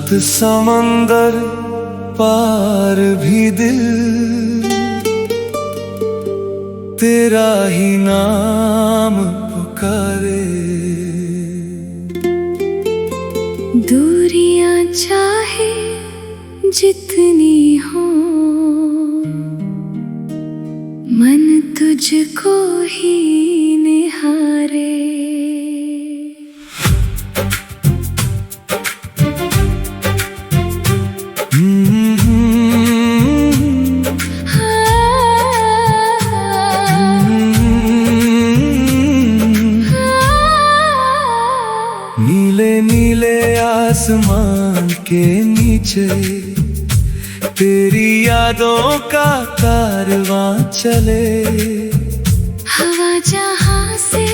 सात समंदर पार भी दिल तेरा ही नाम पुकारे। दूरियां चाहे जितनी हो, मन तुझको ही निहारे। नीले नीले आसमान के नीचे तेरी यादों का कारवां चले। हवा जहां से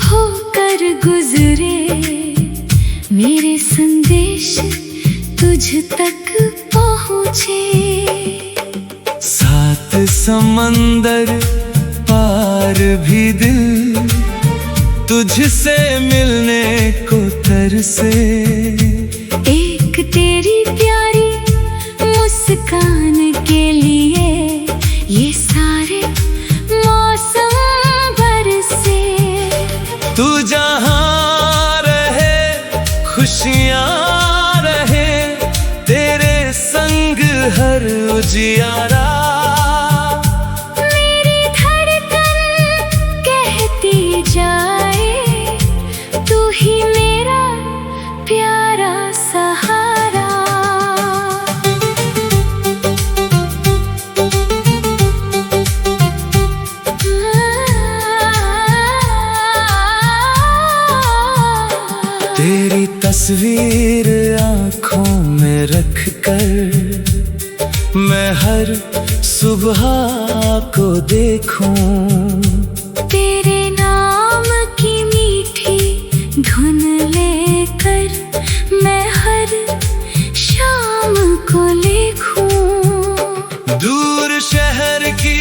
होकर गुजरे, मेरे संदेश तुझ तक पहुँचे। सात समंदर पार भी दिल तुझसे मिलने को तरसे। एक तेरी प्यारी मुस्कान के लिए ये सारे मौसम बरसे। तू जहाँ रहे खुशियाँ रहे, तेरे संग हर उजियारा। मेरी धड़कन कहती जाए, तू ही मेरा प्यारा सहारा। तेरी तस्वीर आँखों में रख कर मैं हर सुबह को देखूं। तेरे नाम की मीठी धुन लेकर मैं हर शाम को लिखूं। दूर शहर की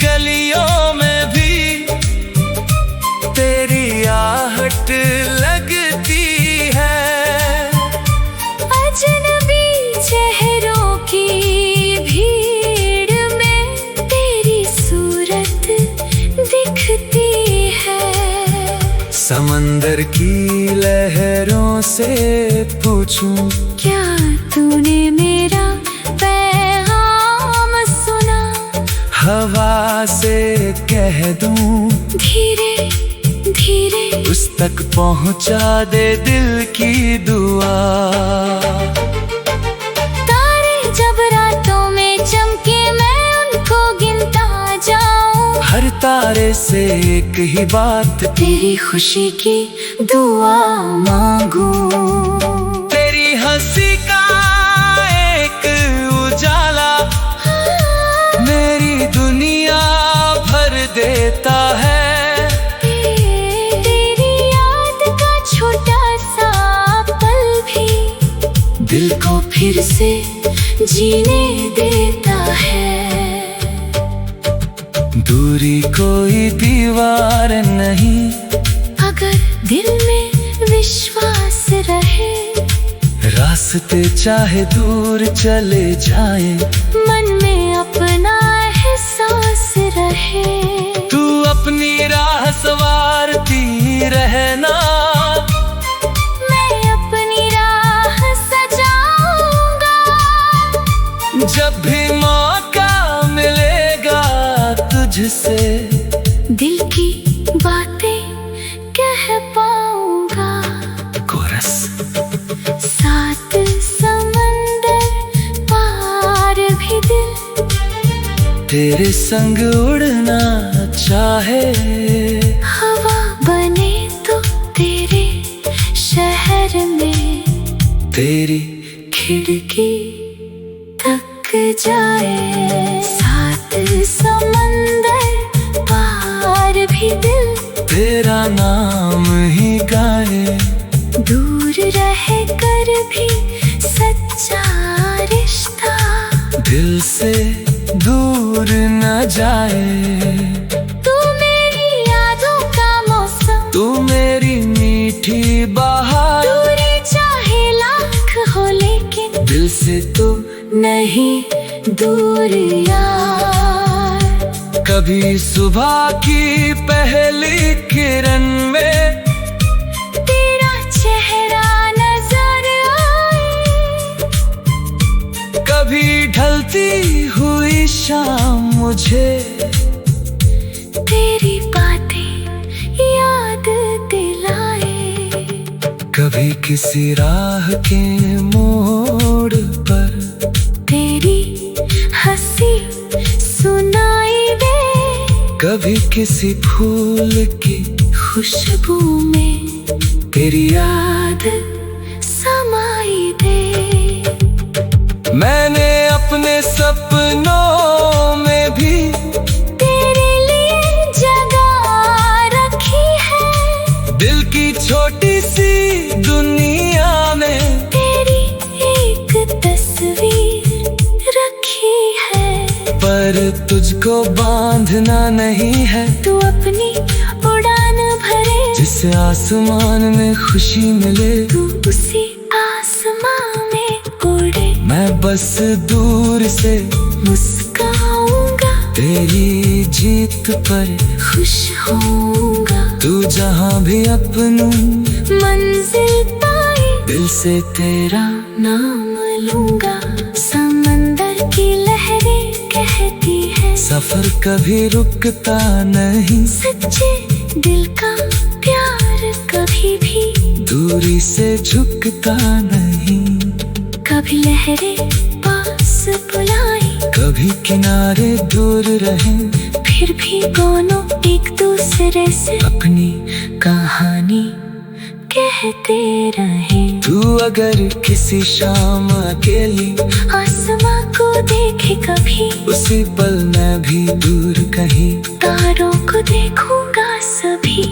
गलियों में भी तेरी आहट लगती है। अजनबी चेहरों की भीड़ में तेरी सूरत दिखती है। समंदर की लहरों से पूछूं, क्या तूने मेरा पैगाम सुना? हवा से कह दूं, धीरे धीरे उस तक पहुंचा दे दिल की दुआ। तारे जब रातों में चमके मैं उनको गिनता जाऊं। हर तारे से एक ही बात, तेरी खुशी की दुआ मांगू। तेरी हंसी का एक उजाला मेरी दुनिया भर देता है। तेरी याद का छोटा सा पल भी दिल को फिर से जीने देता है। दूरी कोई दीवार नहीं, अगर दिल में विश्वास रहे। रास्ते चाहे दूर चले जाए, मन में अपना एहसास रहे। तू अपनी राह सवारती रहना, मैं अपनी राह सजाऊंगा। जब भी मौका मिलेगा तुझसे दिल की बातें कह पाऊंगा। कोरस। सात समंदर पार भी दिल तेरे संग उड़ना चाहे। हवा बने तो तेरे शहर में तेरी खिड़की तक जाए। सात समंदर पार भी दिल तेरा नाम ही गाए। दूर रह कर भी सच्चा रिश्ता दिल से दूर न जाए। तू मेरी यादों का मौसम, तू मेरी मीठी बहार। दूरी चाहे लाख हो लेकिन दिल से तो नहीं दूर यार। कभी सुबह की पहली किरण में तेरा चेहरा नजर आए, कभी ढलती हुई शाम मुझे तेरी बातें याद दिलाए। कभी किसी राह के मोड़ पर तेरी हंसी सुनाई दे, कभी किसी फूल की खुशबू में तेरी याद समाई दे। मैंने अपने सपनों में भी तेरे लिए जगह रखी है, दिल की छोटी सी दुनिया में तेरी एक तस्वीर रखी है। पर तुझको बांधना नहीं है, तू अपनी उड़ान भरे, जिस आसमान में खुशी मिले तू उसी आसमां में उड़े। मैं बस दूर से मुस्काऊंगा, तेरी जीत पर खुश होऊंगा। तू जहाँ भी अपनी मंजिल पाए, दिल से तेरा नाम लूंगा। समंदर की लहरें कहती है, सफर कभी रुकता नहीं, सच्चे दिल का प्यार कभी भी दूरी से झुकता नहीं। कभी लहरें पास बुलाए, कभी किनारे दूर रहे, फिर भी दोनों एक दूसरे से अपनी कहानी कहते रहे। तू अगर किसी शाम अकेली आसमां को देखे कभी, उसी पल मैं भी दूर कहीं, तारों को देखूंगा सभी।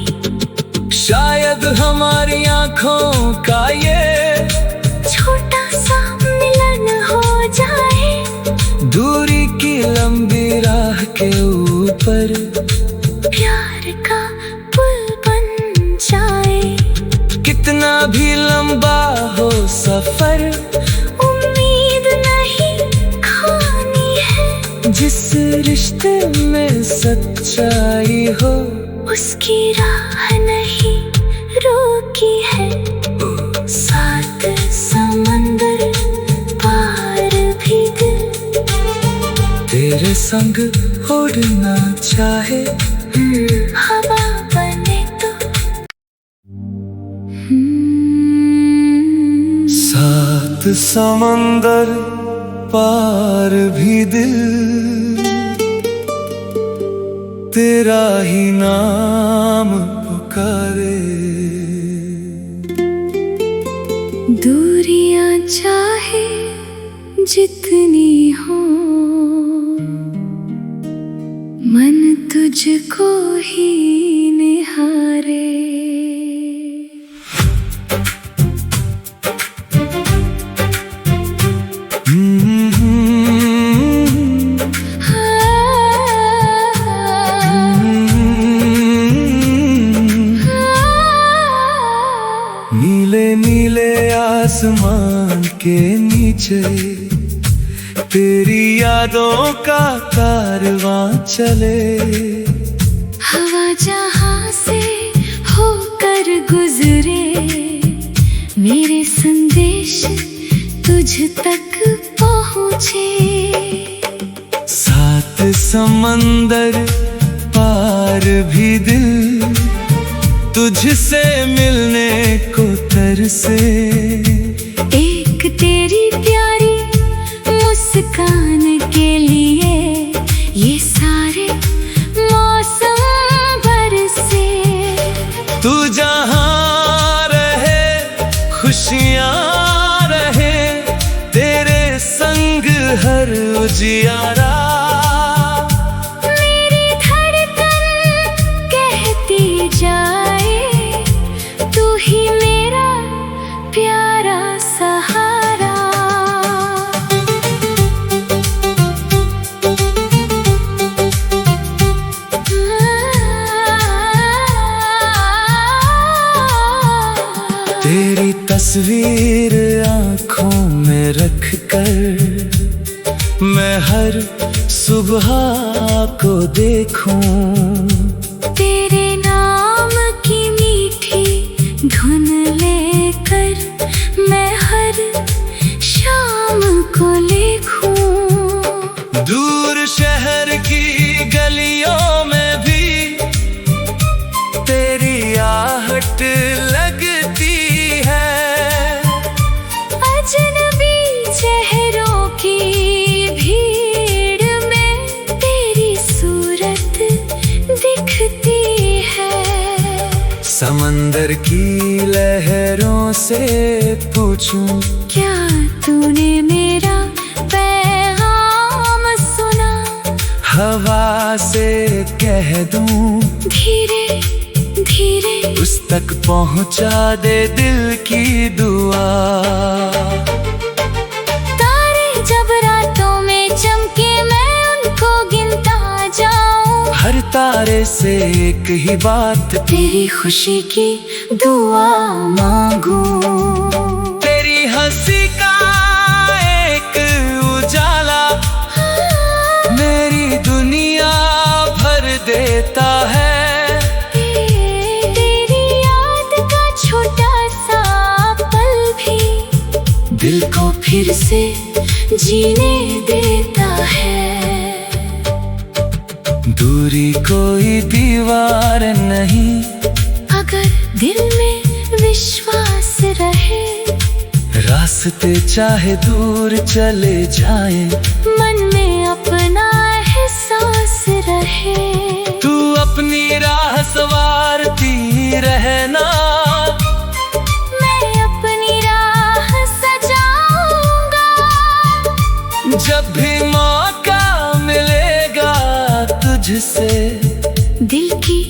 शायद हमारी आँखों का ये छोटा सा मिलन हो जाए, दूरी की लंबी राह के ऊपर प्यार का पुल बन जाए। कितना भी लंबा हो सफर, उम्मीद नहीं खोनी है, जिस रिश्ते में सच्चाई हो उसकी राह नहीं रोकी है। सात समंदर पार भी दिल तेरे संग उड़ना चाहे, हवा बने तो। सात समंदर पार भी दिल तेरा ही नाम पुकारे। दूरियां चाहे जितनी हो, मन तुझको ही निहारे। नीले नीले आसमान के नीचे तेरी यादों का कारवां चले। हवा जहां से होकर गुजरे, मेरे संदेश तुझ तक पहुँचे। सात समंदर पार भी दिल तुझसे मिलने को तरसे। एक तेरी प्यारी मुस्कान के लिए ये सारे मौसम बरसे। तू जहाँ रहे खुशियाँ रहे, तेरे संग हर उजियारा। मेरी धड़कन कहती जाए, तू ही मेरा प्यारा सहारा। तेरी तस्वीर आँखों में रख कर मैं हर सुबह को देखूं। तेरे नाम की मीठी धुन लेकर मैं हर शाम को लिखूं। दूर शहर की गलियों में भी तेरी आहट लगती है। अजनबी चेहरों की भीड़ में तेरी सूरत दिखती है। समंदर की लहरों से पूछूं, क्या तूने मेरा पैगाम सुना? हवा से कह दूं, धीरे धीरे उस तक पहुंचा दे दिल की दुआ। तारे जब रातों में चमके मैं उनको गिनता जाऊं। हर तारे से एक ही बात, तेरी खुशी की दुआ मांगूं। तेरी हंसी का एक उजाला मेरी दुनिया भर देता है। तेरी याद का छोटा सा पल भी दिल को फिर से जीने देता है। दूरी कोई दीवार नहीं, अगर दिल में विश्वास रहे। रास्ते चाहे दूर चले जाएं, मन में अपना एहसास रहे। तू अपनी राह सवारती रहना, मैं अपनी राह सजाऊंगा। जब भी मौका मिलेगा तुझसे दिल की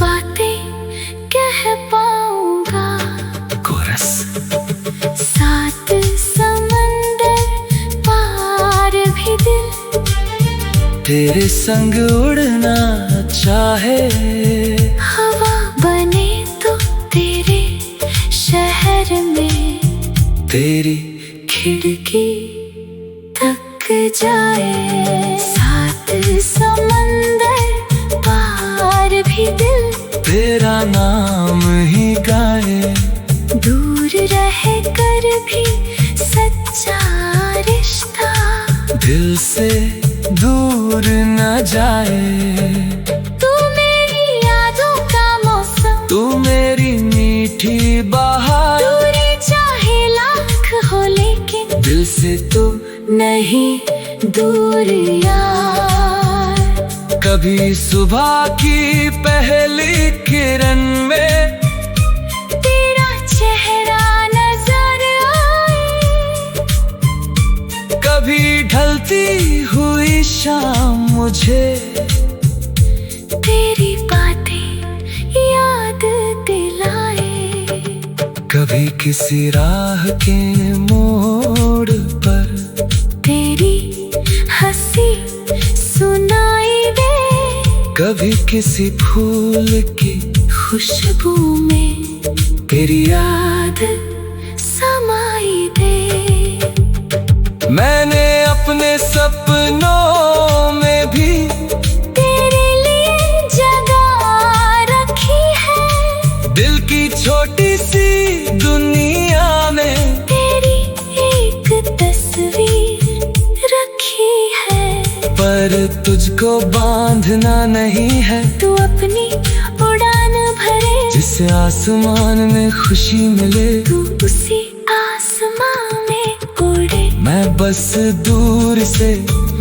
बातें कह पाऊंगा। कोरस। सात समंदर पार भी दिल तेरे संग उड़ना चाहे। हवा बने तो तेरे शहर में तेरी खिड़की तक जाए। सात समंदर पार भी दिल तेरा नाम ही गाए। दूर रह कर भी सच्चा रिश्ता दिल से दूर न जाए। तू मेरी यादों का मौसम, तू मेरी मीठी बहार। दूरी चाहे लाख हो लेकिन दिल से तू नहीं दूर यार। कभी सुबह की पहली किरण में तेरा चेहरा नजर आए। कभी ढलती हुई शाम मुझे तेरी बातें याद दिलाए। कभी किसी राह के मोड़ पर तेरी हंसी सुनाई दे। कभी किसी फूल की खुशबू में तेरी याद समाई दे। मैंने अपने सपनों में भी तेरे लिए जगह रखी है। दिल की छोटी सी दुनिया में तेरी एक तस्वीर रखी है। पर तुझको बांधना नहीं है। तू अपनी उड़ान भरे, जिससे आसमान में खुशी मिले। तू उसी आसमां में उड़े। मैं बस दूर से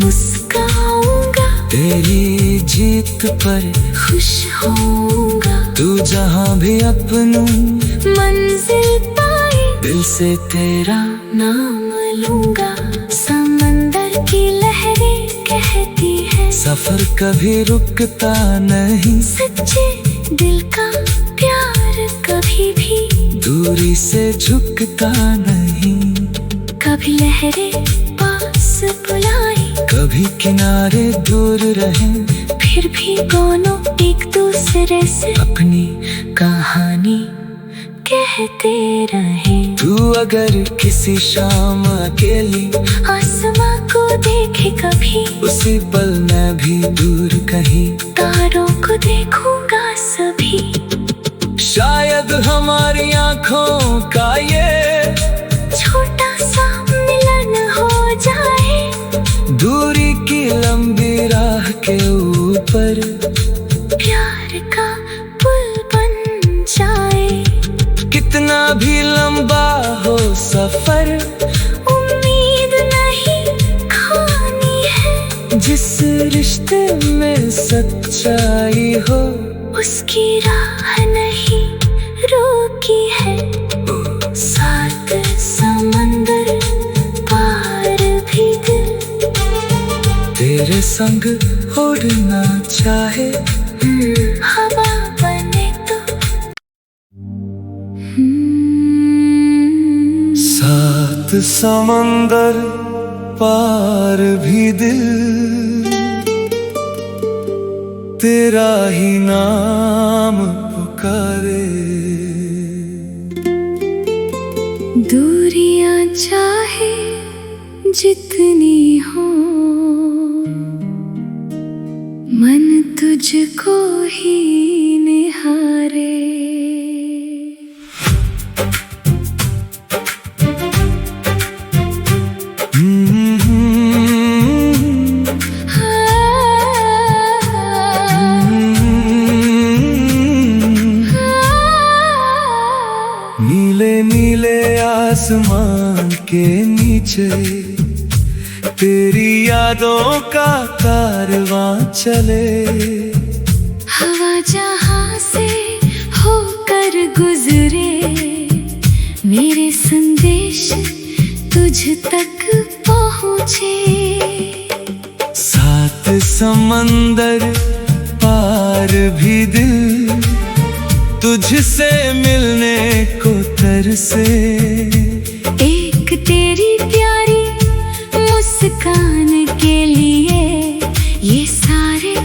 मुस्काऊंगा, तेरी जीत पर खुश होऊंगा। तू जहाँ भी अपनू मंजिल पाए, दिल से तेरा नाम लूंगा। समंदर की लहरें कहती है, सफर कभी रुकता नहीं। सच्चे दिल का प्यार कभी भी दूरी से झुकता नहीं। कभी लहरें पास बुलाए, कभी किनारे दूर रहे। फिर भी दोनों एक दूसरे से अपनी कहानी कहते रहे। तू अगर किसी शाम अकेली आसमां को देखे कभी, उसी पल मैं भी दूर कहीं तारों को देखूंगा सभी। शायद हमारी आंखों का ये छोटा सा मिलन हो जाए, दूरी की लंबी राह के ऊपर प्यार का पुल बन जाए। कितना भी लंबा हो सफर, उम्मीद नहीं खोनी है, जिस रिश्ते में सच्चाई हो उसकी राह नहीं रोकी है। सात समंदर पार भी दिल तेरे संग उड़ना चाहे, हवा बने तो। सात समंदर पार भी दिल तेरा ही नाम पुकारे। दूरियां चाहे जितनी हो, मन तुझको ही निहारे। नीले नीले आसमान के नीचे तेरी यादों का कारवां चले। हवा जहां से होकर गुजरे, मेरे संदेश तुझ तक पहुँचे। सात समंदर पार भी दिल तुझसे मिलने को तरसे। एक तेरी प्यारी मुस्कान के लिए ये सारे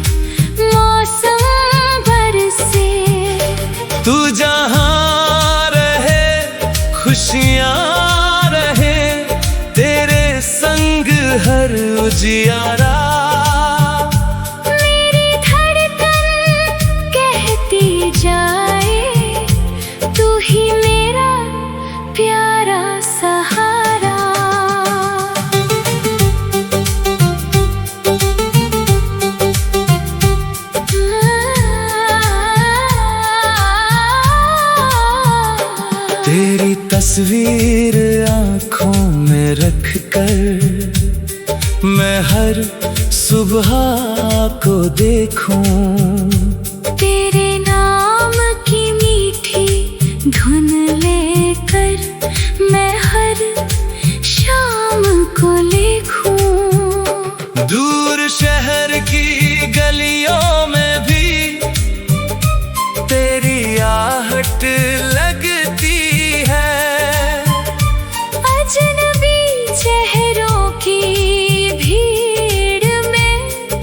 मौसम बरसे। तू जहाँ रहे खुशियाँ रहे, तेरे संग हर उजियारा। मेरी धड़कन कहती जाए, तू ही मेरा प्यारा सहारा। तेरी तस्वीर आँखों में रख कर मैं हर सुबह को देखूं। तेरे नाम की मीठी धुन लेकर मैं हर शाम को लिखूं। दूर शहर की गलियों में भी तेरी आहट लगती है। अजनबी चेहरों की भीड़ में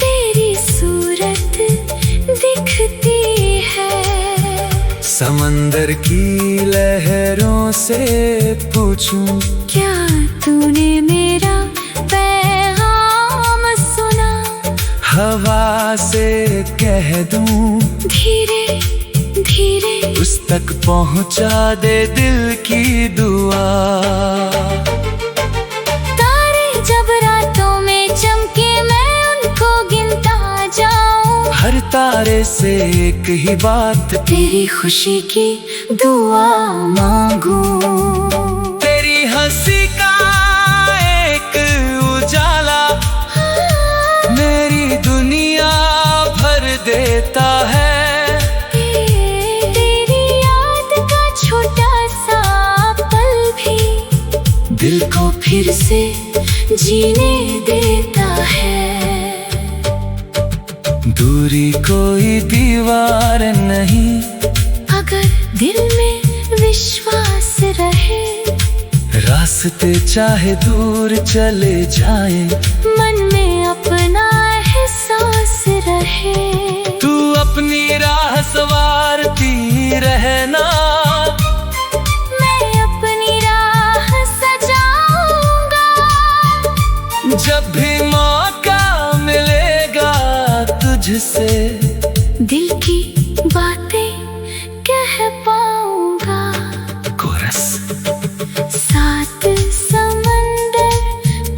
तेरी सूरत दिखती है। समंदर की लहरों से पूछूं, क्या तूने मेरा पैगाम सुना? हवा से कह दूं, धीरे धीरे उस तक पहुंचा दे दिल की दुआ। तारे जब रातों में चमके मैं उनको गिनता जाऊं। हर तारे से एक ही बात, तेरी खुशी की दुआ मांगूं। तेरी हंसी का एक उजाला मेरी दुनिया भर देता है। तेरी याद का छोटा सा पल भी दिल को फिर से जीने देता है। दूरी कोई दीवार नहीं, अगर दिल में विश्वास रहे, रास्ते चाहे दूर चले जाएं, मन में अपना एहसास रहे। तू अपनी राह सवारती रहना, मैं अपनी राह से दिल की बातें कह पाऊंगा। कोरस। सात समंदर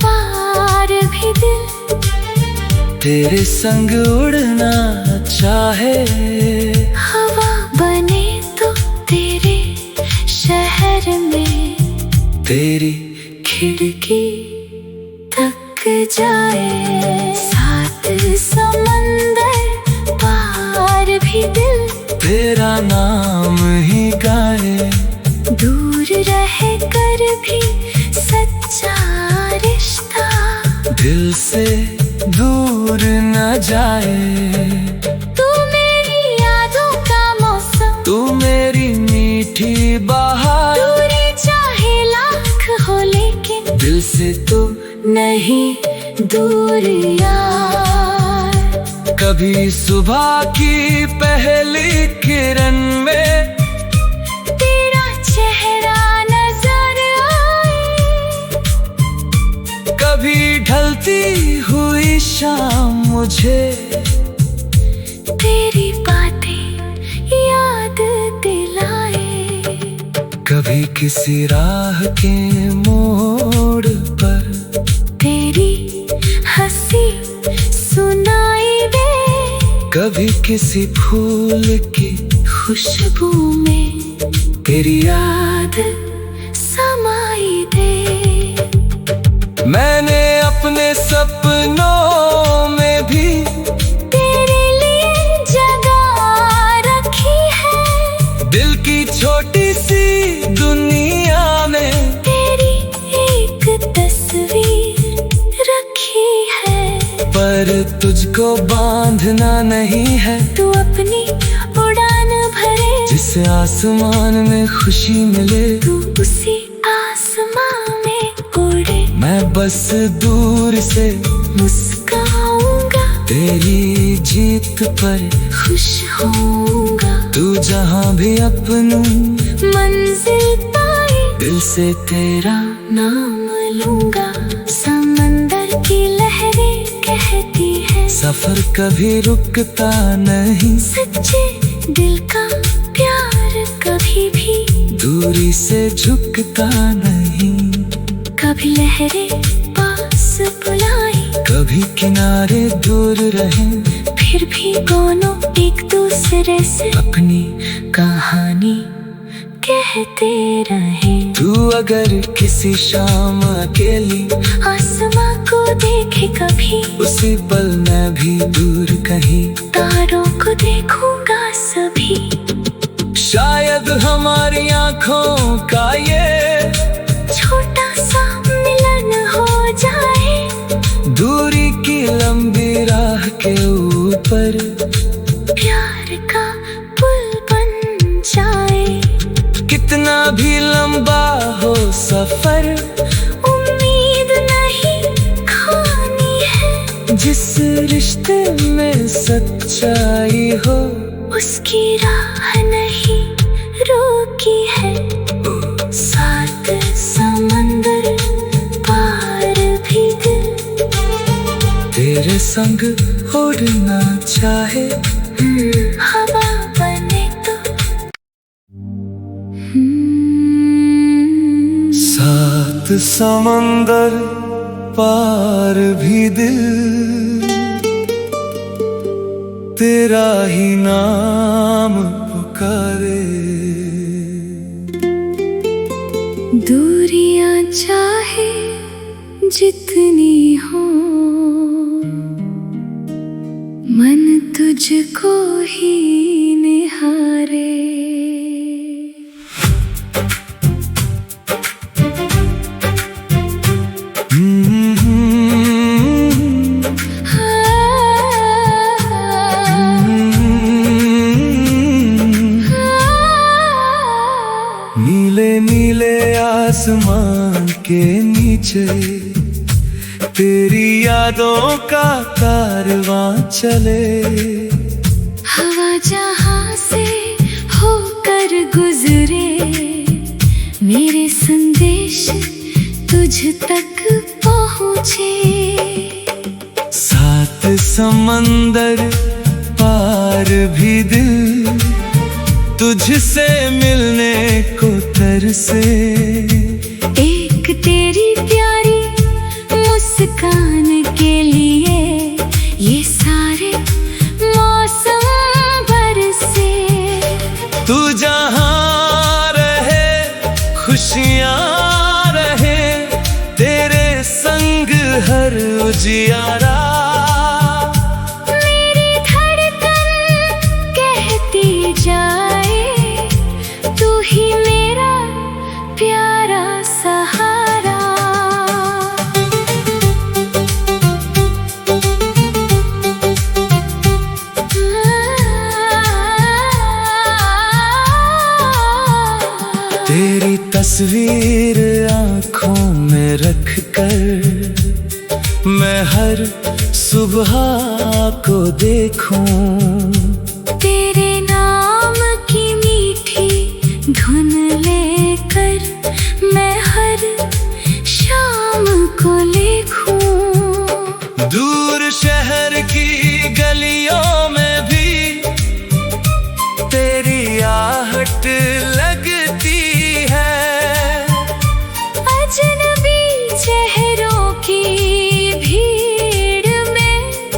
पार भी दिल तेरे संग उड़ना चाहे। हवा बने तो तेरे शहर में तेरी खिड़की तक जाए। सात समंदर पार भी दिल तेरा नाम ही गाए। दूर रह कर भी सच्चा रिश्ता दिल से दूर न जाए। तू मेरी यादों का मौसम, तू मेरी मीठी बहार। दूरी चाहे लाख हो लेकिन दिल से तू नहीं दूर यार। कभी सुबह की पहली किरण में तेरा चेहरा नजर आए। कभी ढलती हुई शाम मुझे तेरी बातें याद दिलाए। कभी किसी राह के मोड़ पर तेरी हंसी सुनाई दे। कभी किसी फूल की खुशबू में तेरी याद समाई दे। मैंने अपने सपनों में भी तेरे लिए जगह रखी है। दिल की छोटी सी दुनिया में तेरी एक तस्वीर रखी है। पर तुझको बांधना नहीं है। तू अपनी उड़ान भरे जिस आसमान में खुशी मिले। तू उसी आसमां में उड़े। मैं बस दूर से मुस्काऊंगा, तेरी जीत पर खुश होऊंगा। तू जहाँ भी अपनी मंजिल पाए दिल से तेरा नाम लूंगा। समंदर की लहरें कहती है सफर कभी रुकता नहीं। सच्चे दिल का प्यार कभी भी दूरी से झुकता नहीं। कभी लहरें पास बुलाए, कभी किनारे दूर रहे। फिर भी दोनों एक दूसरे से अपनी कहानी कहते रहे। तू अगर किसी शाम अकेली आसमां को देखे कभी, उसी पल मैं भी दूर कहीं। तारों को देखूंगा सभी। शायद हमारी आँखों का ये छोटा सा मिलन हो जाए। दूरी की लंबी राह के ऊपर प्यार का पुल बन जाए। कितना भी लंबा हो सफर, उम्मीद नहीं खानी है। जिस रिश्ते में सच्चाई हो उसकी राह नहीं रोकी है। सात समंदर पार भी दिल तेरे संग उड़ना चाहे। हवा बने तो सात समंदर पार भी दिल तेरा ही नाम पुकारे। दूरियां चाहे जितनी हो, मन तुझको ही निहारे। नीले नीले आसमान के नीचे तेरी यादों का कारवां चले। हवा जहां से होकर गुजरे, मेरे संदेश तुझ तक पहुँचे। सात समंदर पार भी दिल तुझसे मिलने को तरसे। एक तेरी प्यारी मुस्कान के लिए ये सारे मौसम बरसे। तू जहाँ रहे खुशियाँ रहे, तेरे संग हर उजियारा। मेरी धड़कन कहती जाए, तू ही मेरा प्यारा सहारा। तेरी तस्वीर आँखों में रख कर मैं हर सुबह को देखूं। तेरे नाम की मीठी धुन लेकर मैं हर शाम को लिखूं। दूर शहर की गलियों में भी तेरी आहट लगती है। अजनबी चेहरों की भीड़ में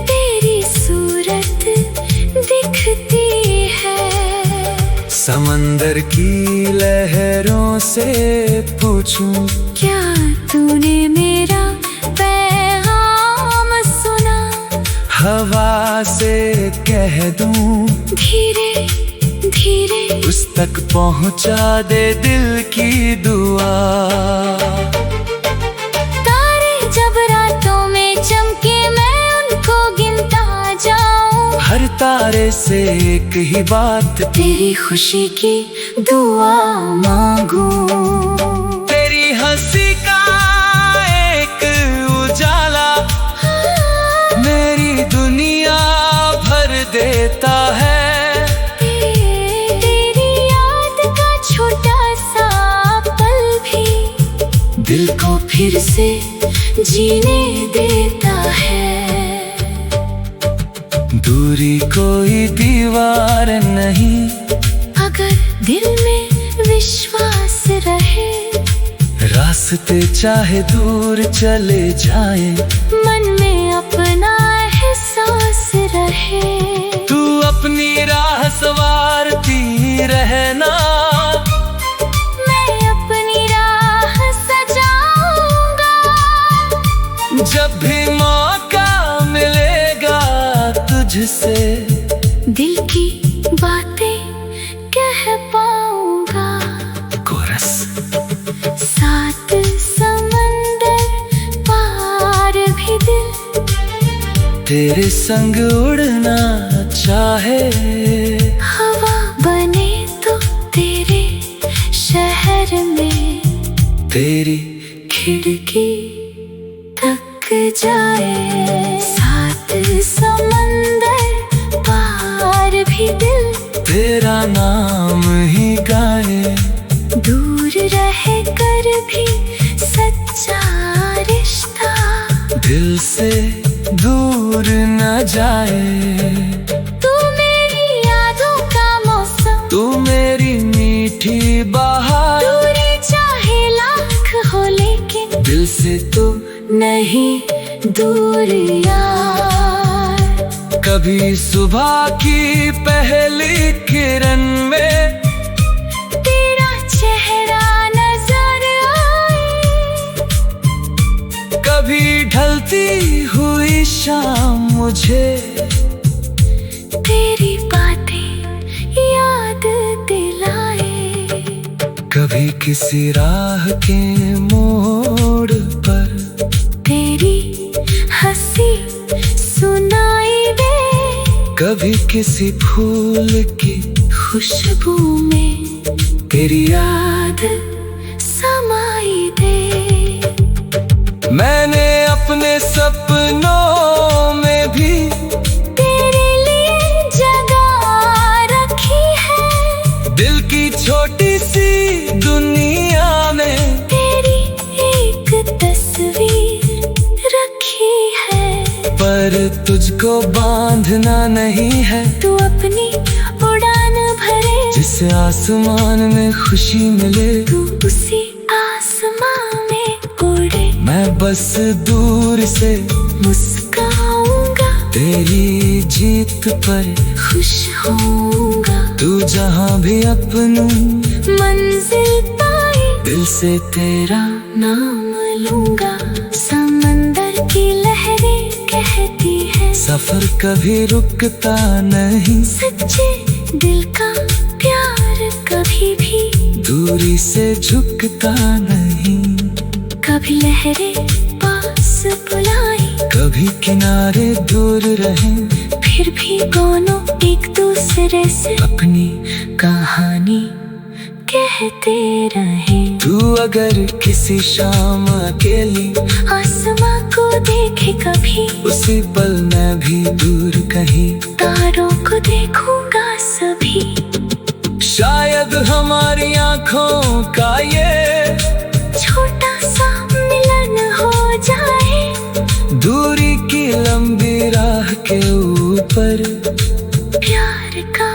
तेरी सूरत दिखती है। समंदर की लहरों से पूछूं, क्या तूने मेरा पैगाम सुना? हवा से कह दूं, धीरे धीरे उस तक पहुंचा दे दिल की दुआ। तारे जब रातों में चमके मैं उनको गिनता जाऊं। हर तारे से एक ही बात, तेरी खुशी की दुआ मांगू। तेरी हंसी का एक उजाला मेरी दुनिया भर देता है। तेरी याद का छोटा सा पल भी दिल को फिर से जीने देता है। दूरी कोई दीवार नहीं, अगर दिल में विश्वास रहे। रास्ते चाहे दूर चले जाए, मन में अपना एहसास रहे। तू अपनी राह सवारती रहना, मैं अपनी राह सजाऊंगा। जब भी मौका मिलेगा तुझसे दिल की बातें कह पाऊंगा। कोरस। सात समंदर पार भी दिल तेरे संग उड़ना चाहे। हवा बने तो तेरे शहर में तेरी खिड़की तक जाए। सात समंदर पार भी दिल तेरा नाम ही गाए। दूर रह कर भी सच्चा रिश्ता दिल से दूर न जाए। तू मेरी यादों का मौसम, तू मेरी मीठी बहार। दूरी चाहे लाख हो लेकिन दिल से तू नहीं दूर यार। कभी सुबह की पहली किरण में तेरा चेहरा नजर आए। कभी ढलती हुई शाम मुझे तेरी बातें याद दिलाए। कभी किसी राह के मोड़ पर तेरी हंसी सुनाई दे। कभी किसी फूल की खुशबू में तेरी याद समाई दे। मैंने अपने सपनों में भी तेरे लिए जगह रखी है। दिल की छोटी सी दुनिया में तेरी एक तस्वीर रखी है। पर पर तुझको बांधना नहीं है, तू अपनी उड़ान भरे। जिस आसमान में खुशी मिले, तू उसी आसमान में उड़े। मैं बस दूर से मुस्काऊंगा, तेरी जीत पर खुश होऊंगा। तू जहाँ भी अपनी मंजिल पाए, दिल से तेरा नाम लूंगा। समंदर की लहरें कहती है, सफर कभी रुकता नहीं। सच्चे दिल का प्यार कभी भी दूरी से झुकता नहीं। कभी लहरें पास बुलाए, कभी किनारे दूर रहे, फिर भी दोनों एक दूसरे से अपनी कहानी कहते रहे। तू अगर किसी शाम अकेली आसमां को देखे कभी, उसी पल मैं भी दूर कहीं। तारों को देखूंगा सभी। शायद हमारी आँखों का ये छोटा सा मिलन हो जाए, दूरी की लंबी राह के ऊपर प्यार का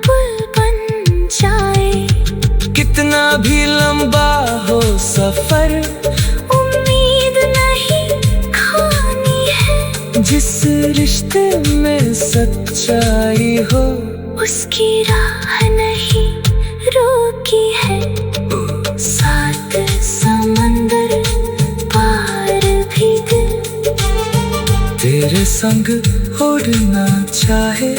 पुल बन जाए। कितना भी लंबा हो सफर, उम्मीद नहीं खोनी है। जिस रिश्ते में सच्चाई हो, उसकी राह नहीं रोकी है। सात समंदर पार भी दिल तेरे संग उड़ना चाहे।